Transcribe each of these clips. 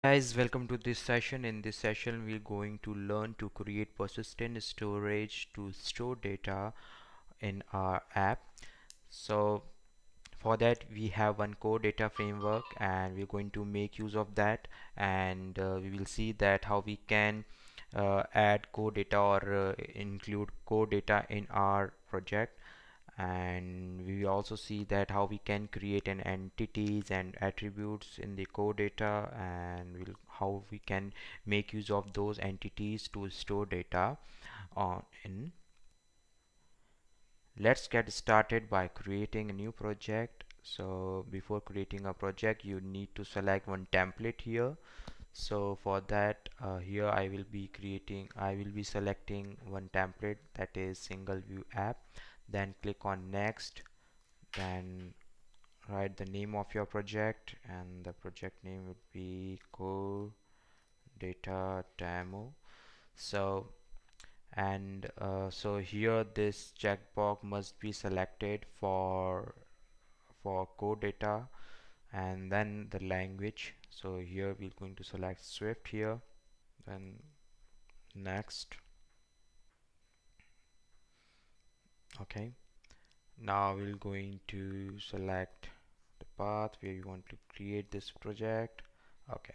Guys, welcome to this session. In this session, we're going to learn to create persistent storage to store data in our app. So for that, we have one core data framework, and we're going to make use of that. And we will see that how we can add core data or include core data in our project, and we will also see that how we can create an entities and attributes in the core data, and how we can make use of those entities to store data on in. Let's get started by creating a new project. So before creating a project, you need to select one template here. So for that, here I will be selecting one template, that is single view app. Then click on next, then write the name of your project, and the project name would be core data demo. So so here this checkbox must be selected for core data, and then the language. So here we're going to select Swift here, then next. Okay, now we're going to select the path where you want to create this project. Okay,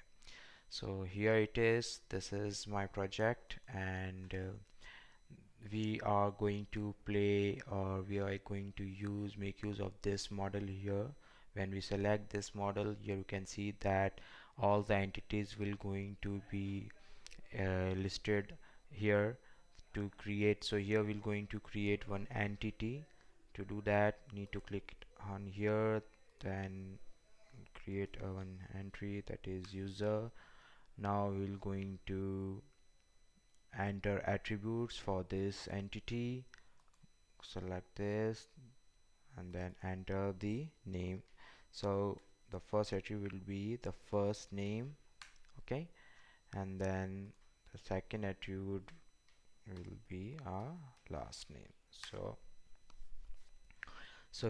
so here it is. This is my project, and we are going to play, or we are going to make use of this model here. When we select this model here, you can see that all the entities will going to be listed here to create. So here we're going to create one entity. To do that, need to click on here, then create one entry, that is user. Now we're going to enter attributes for this entity. Select this and then enter the name. So the first attribute will be the first name. Okay, and then the second attribute will be our last name. So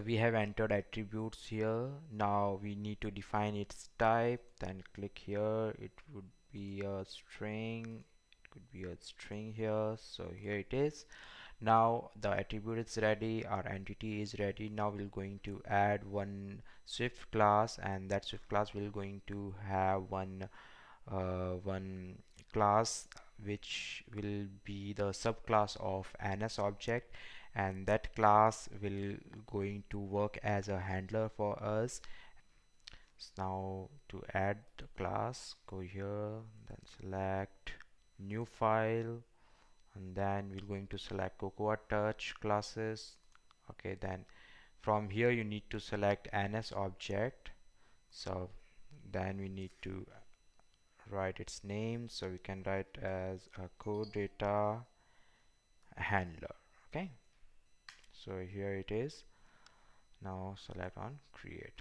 we have entered attributes here. Now we need to define its type. Then click here. It would be a string. It could be a string here. So here it is. Now the attribute is ready, our entity is ready. Now we're going to add one Swift class, and that Swift class will going to have one class which will be the subclass of NS object, and that class will going to work as a handler for us. So now to add the class, go here, then select new file, and then we're going to select Cocoa Touch classes. Okay, then from here you need to select NS object. So then we need to write its name, so we can write as a core data handler. Okay, so here it is. Now select on create.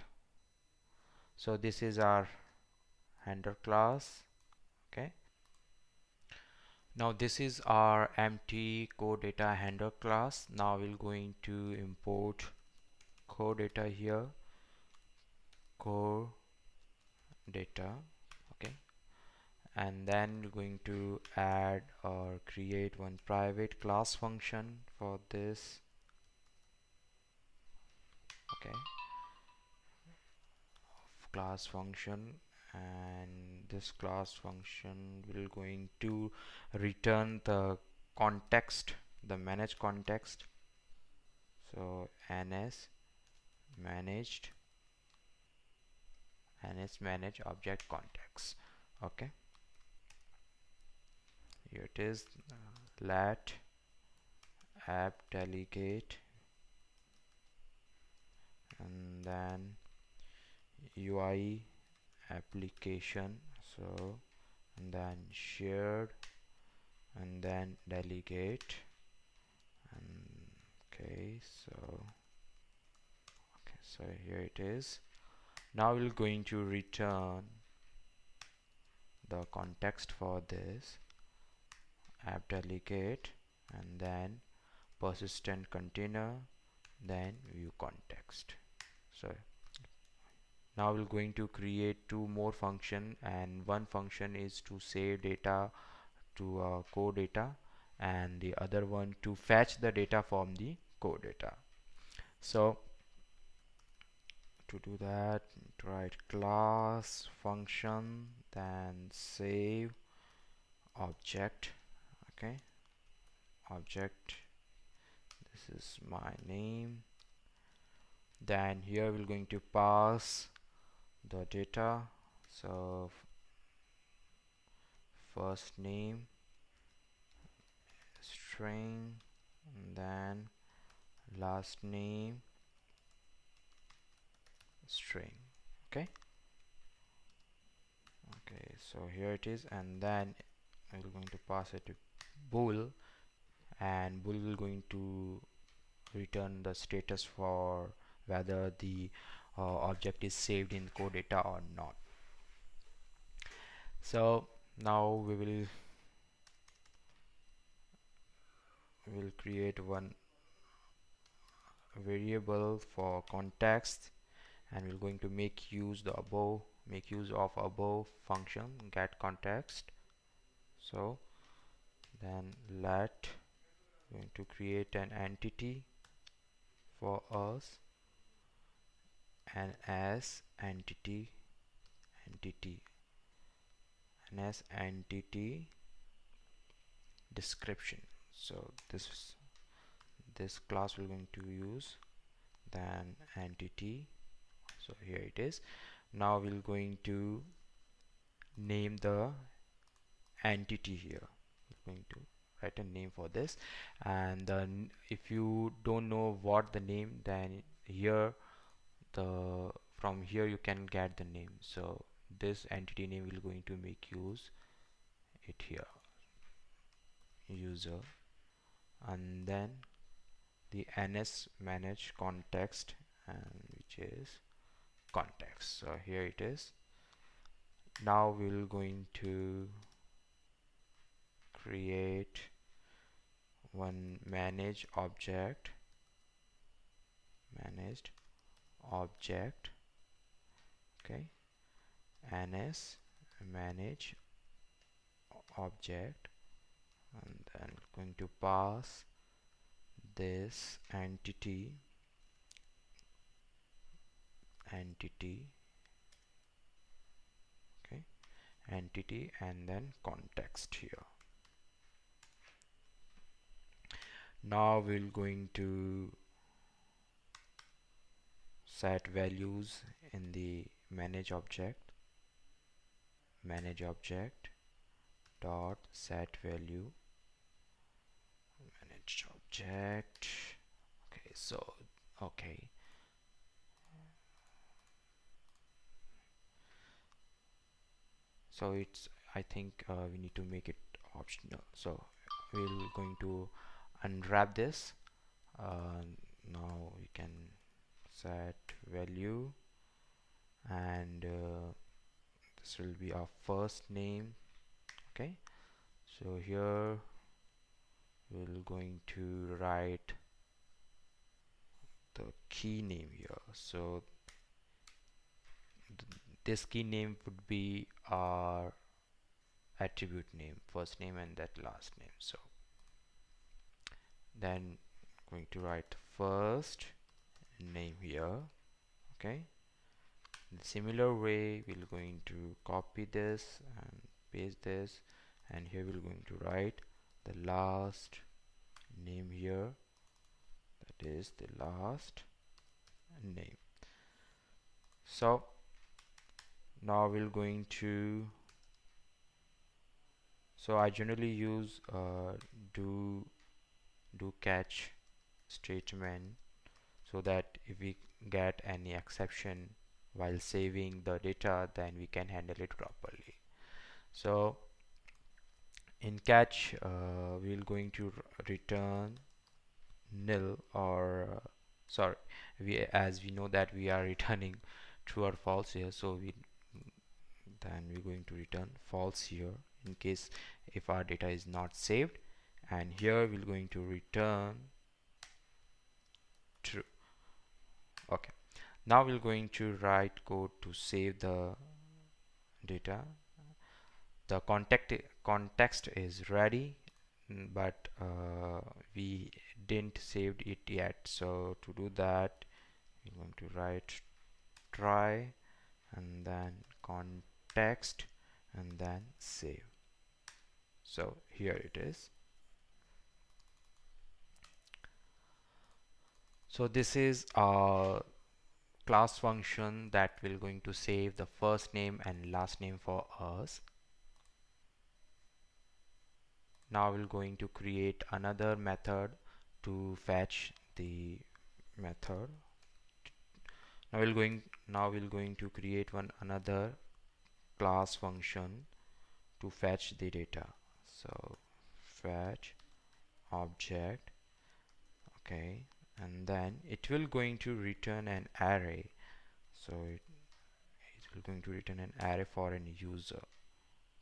So this is our handler class. Okay, now this is our empty core data handler class. Now we're going to import core data here, core data. Okay, and then we're going to add or create one private class function for this. Okay, class function, and this class function will going to return the context, the managed context. So ns managed manage object context. Okay, here it is. Let app delegate, and then UI application. So and then shared, and then delegate. And okay, so here it is. Now we're going to return the context for this app delegate, and then persistent container, then view context. So Now we're going to create two more function, and one function is to save data to CoreData, and the other one to fetch the data from the CoreData. So to do that, to write class function, then save object. Okay, object, this is my name. Then here we're going to pass the data. So first name string, and then last name string. Okay, so here it is, and then we're going to pass it to bool, and bool will going to return the status for whether the object is saved in CoreData or not. So now we will create one variable for context, and we're going to make use of above function get context. So then let going to create an entity for us, and as entity and as entity description. So this class we're going to use, then entity. So here it is. Now we're going to name the entity here. We're going to write a name for this, and then if you don't know what the name, then here from here you can get the name. So this entity name will going to make use it here, user, and then the ns manage context, and which is context. So here it is. Now we're going to create one managed object, okay, ns manage object, and then going to pass this entity okay, entity, and then context here. Now we're going to set values in the manage object dot set value managed object. Okay, so okay, so it's, I think we need to make it optional. So we're going to unwrap this. Now we can set value, and this will be our first name. Okay, so here we're going to write the key name here. So this key name would be our attribute name, first name, and that last name. So then going to write first name here. Okay, in similar way we're going to copy this and paste this, and here we're going to write the last name here, that is the last name. So now we're going to, so I generally use do catch statement, so that if we get any exception while saving the data, then we can handle it properly. So in catch we're going to return nil, or sorry, as we know that we are returning true or false here, so then we're going to return false here in case if our data is not saved, and here we're going to return true. Okay, Now we're going to write code to save the data. The context is ready, but we didn't saved it yet. So to do that, we're going to write try and then context and then save. So here it is. So this is a class function that will going to save the first name and last name for us. Now we're going to create another method to fetch the method. Now we're going to create another class function to fetch the data. So fetch object, okay, and then it will going to return an array. So it will going to return an array for an user,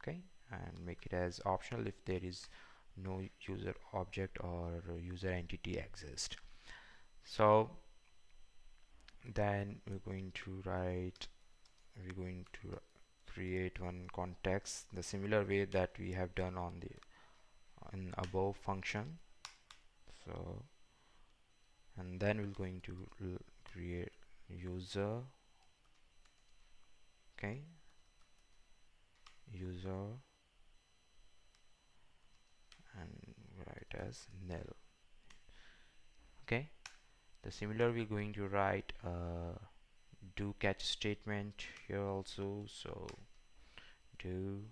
okay, and make it as optional if there is no user object or user entity exist. So then we're going to create one context the similar way that we have done on the in above function. So and then we're going to create user, okay, user, and write as nil, okay. The similar we're going to write do catch statement here also. So do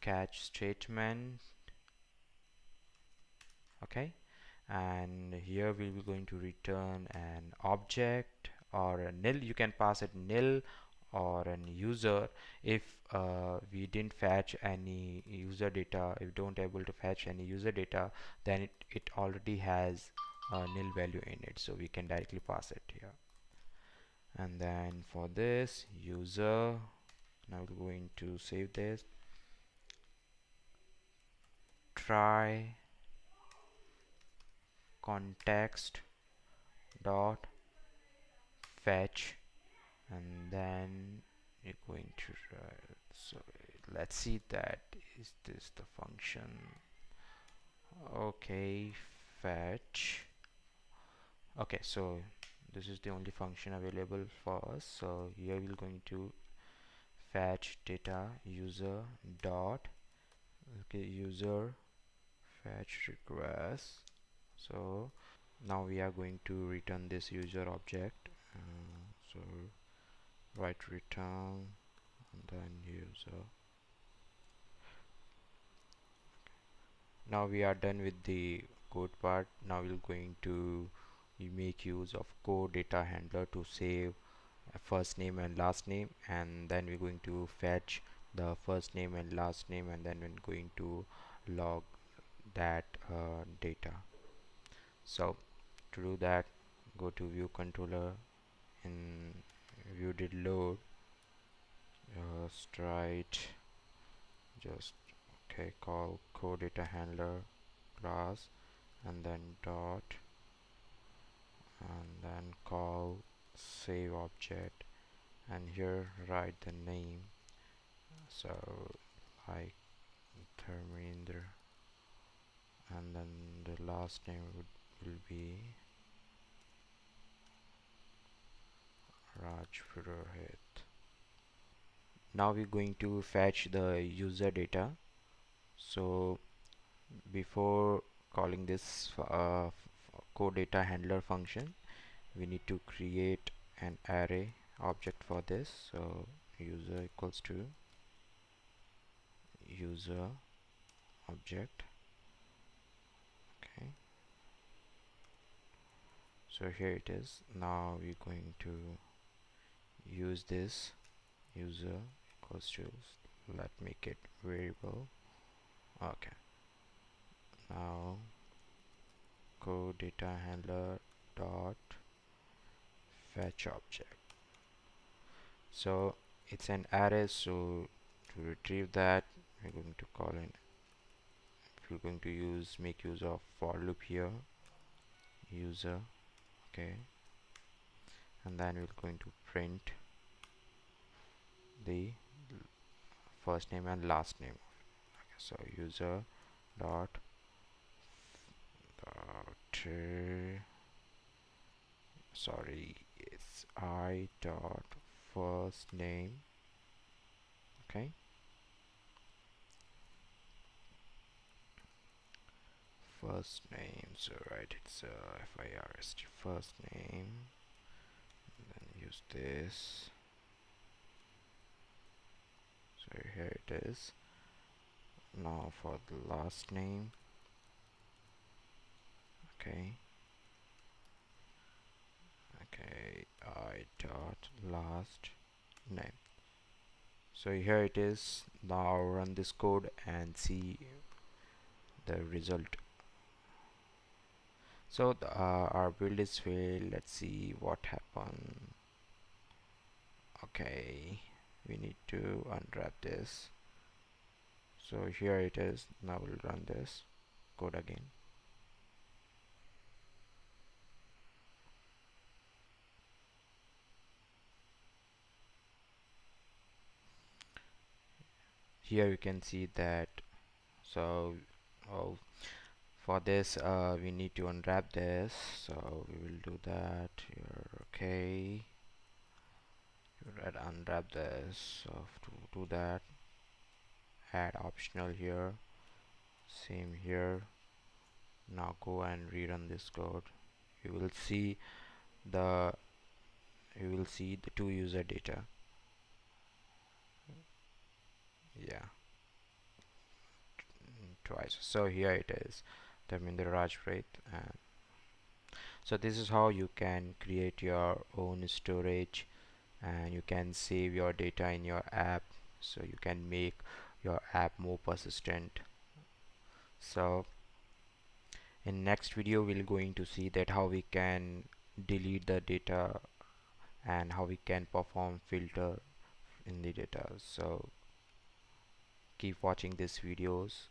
catch statement, okay, and here we will be going to return an object or a nil. You can pass it nil or an user if we didn't fetch any user data. If don't able to fetch any user data, then it already has a nil value in it, so we can directly pass it here. And then for this user, now we're going to save this, try context dot fetch, and then you're going to so let's see that is this the function, okay, fetch, okay. So this is the only function available for us. So here we're going to fetch data user dot, okay, user fetch request. So now we are going to return this user object. So write return and then user. Now we are done with the code part. Now we're going to make use of CoreData handler to save first name and last name, and then we're going to fetch the first name and last name, and then we're going to log that data. So to do that, go to view controller, in view did load, just write just okay, call CoreData handler class and then dot, and then call save object, and here write the name. So like Dharmendra, and then the last name will be Raj Purohit. Now we're going to fetch the user data. So before calling this CoreData handler function, we need to create an array object for this. So user equals to user object, okay. So here it is. Now we're going to use this user equals to, let make it variable, okay. Now CoreData handler dot fetch object. So it's an array, so to retrieve that we're going to call in, if we're going to make use of for loop here, user Okay, and then we're going to print the first name and last name. Okay, so user dot sorry, it's I dot first name. Okay, first name, so right, it's FIRST first name, then use this. So here it is. Now for the last name. Okay, okay, I dot last name. So here it is. Now run this code and see the result. So our build is failed. Let's see what happened. Okay, we need to unwrap this. So here it is. Now we'll run this code again. Here you can see that. So oh, for this we need to unwrap this, so we will do that here. Okay, unwrap this. So to do that, add optional here, same here. Now go and rerun this code. You will see the two user data. Yeah, twice. So here it is, Dharmendra Rajpreet. And so this is how you can create your own storage, and you can save your data in your app, so you can make your app more persistent. So in next video we're going to see that how we can delete the data and how we can perform filter in the data. So keep watching these videos.